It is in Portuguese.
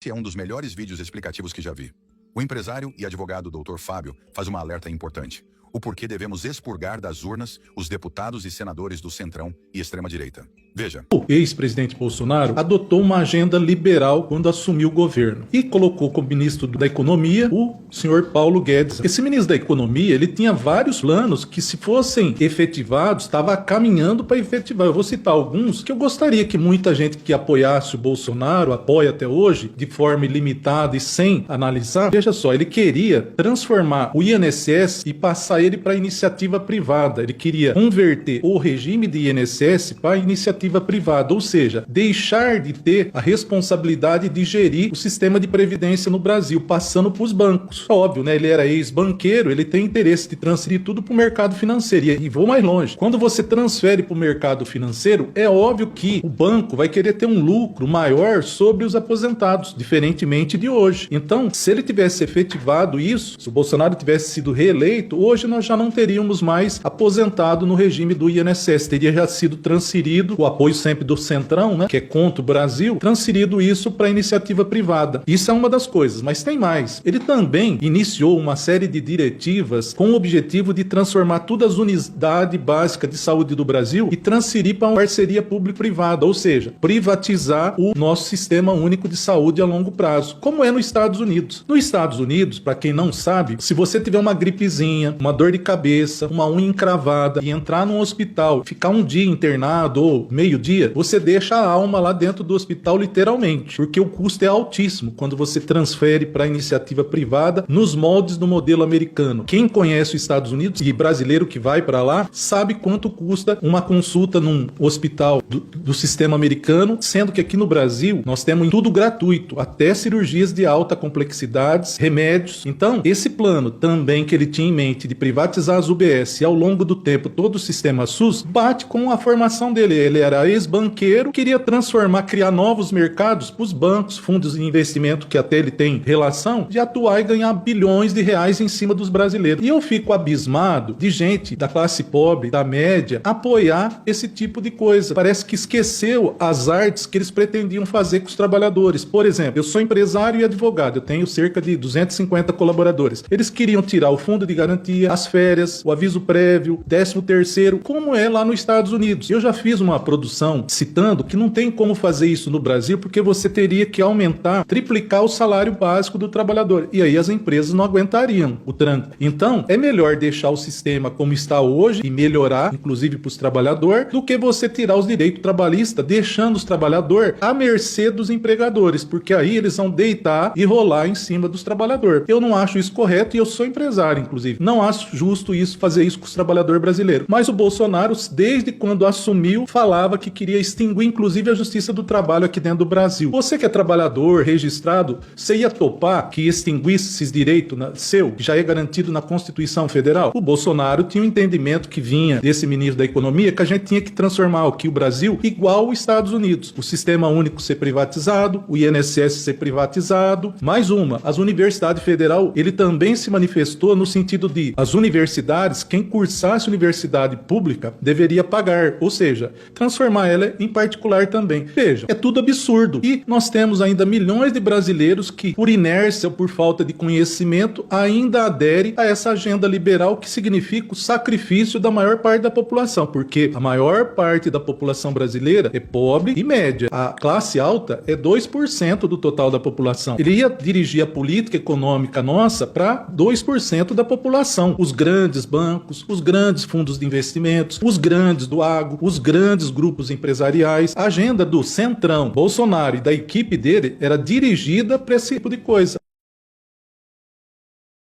Este é um dos melhores vídeos explicativos que já vi. O empresário e advogado Dr. Fábio faz uma alerta importante. O porquê devemos expurgar das urnas os deputados e senadores do Centrão e extrema-direita. Veja. O ex-presidente Bolsonaro adotou uma agenda liberal quando assumiu o governo e colocou como ministro da Economia o senhor Paulo Guedes. Esse ministro da Economia, ele tinha vários planos que, se fossem efetivados, estava caminhando para efetivar. Eu vou citar alguns que eu gostaria que muita gente que apoiasse o Bolsonaro, apoia até hoje, de forma ilimitada e sem analisar. Veja só, ele queria transformar o INSS e passar ele para a iniciativa privada. Ele queria converter o regime de INSS para a iniciativa privada, ou seja, deixar de ter a responsabilidade de gerir o sistema de previdência no Brasil, passando para os bancos. Óbvio, né? Ele era ex-banqueiro, ele tem interesse de transferir tudo para o mercado financeiro. E vou mais longe. Quando você transfere para o mercado financeiro, é óbvio que o banco vai querer ter um lucro maior sobre os aposentados, diferentemente de hoje. Então, se ele tivesse efetivado isso, se o Bolsonaro tivesse sido reeleito, hoje nós já não teríamos mais aposentado no regime do INSS. Teria já sido transferido o apoio sempre do Centrão, né, que é contra o Brasil, transferido isso para a iniciativa privada. Isso é uma das coisas, mas tem mais. Ele também iniciou uma série de diretivas com o objetivo de transformar todas as unidades básicas de saúde do Brasil e transferir para uma parceria público-privada, ou seja, privatizar o nosso sistema único de saúde a longo prazo, como é nos Estados Unidos. Nos Estados Unidos, para quem não sabe, se você tiver uma gripezinha, uma dor de cabeça, uma unha encravada e entrar num hospital, ficar um dia internado ou meio-dia, você deixa a alma lá dentro do hospital literalmente, porque o custo é altíssimo quando você transfere para a iniciativa privada nos moldes do modelo americano. Quem conhece os Estados Unidos e brasileiro que vai para lá sabe quanto custa uma consulta num hospital do sistema americano, sendo que aqui no Brasil nós temos tudo gratuito, até cirurgias de alta complexidade, remédios. Então, esse plano também que ele tinha em mente de privatizar as UBS e ao longo do tempo todo o sistema SUS bate com a formação dele. Ele era ex-banqueiro, queria transformar, criar novos mercados para os bancos, fundos de investimento que até ele tem relação, de atuar e ganhar bilhões de reais em cima dos brasileiros. E eu fico abismado de gente da classe pobre, da média, apoiar esse tipo de coisa. Parece que esqueceu as artes que eles pretendiam fazer com os trabalhadores. Por exemplo, eu sou empresário e advogado, eu tenho cerca de 250 colaboradores. Eles queriam tirar o fundo de garantia, as férias, o aviso prévio, 13º, como é lá nos Estados Unidos. Eu já fiz uma produção citando que não tem como fazer isso no Brasil, porque você teria que aumentar, triplicar o salário básico do trabalhador. E aí as empresas não aguentariam o tranco. Então, é melhor deixar o sistema como está hoje e melhorar, inclusive para os trabalhadores, do que você tirar os direitos trabalhistas, deixando os trabalhadores à mercê dos empregadores, porque aí eles vão deitar e rolar em cima dos trabalhadores. Eu não acho isso correto e eu sou empresário, inclusive. Não acho justo isso, fazer isso com os trabalhadores brasileiros. Mas o Bolsonaro, desde quando assumiu, falava que queria extinguir, inclusive, a justiça do trabalho aqui dentro do Brasil. Você que é trabalhador, registrado, você ia topar que extinguisse esses direitos seu, que já é garantido na Constituição Federal? O Bolsonaro tinha um entendimento que vinha desse ministro da Economia, que a gente tinha que transformar aqui o Brasil igual os Estados Unidos. O sistema único ser privatizado, o INSS ser privatizado. Mais uma, as universidades federal, ele também se manifestou no sentido de as universidades, quem cursasse universidade pública deveria pagar, ou seja, transformar ela em particular também. Veja, é tudo absurdo. E nós temos ainda milhões de brasileiros que, por inércia ou por falta de conhecimento, ainda aderem a essa agenda liberal, que significa o sacrifício da maior parte da população, porque a maior parte da população brasileira é pobre e média. A classe alta é 2% do total da população. Ele ia dirigir a política econômica nossa para 2% da população. Os grandes bancos, os grandes fundos de investimentos, os grandes do agro, os grandes grupos empresariais. A agenda do Centrão, Bolsonaro e da equipe dele era dirigida para esse tipo de coisa.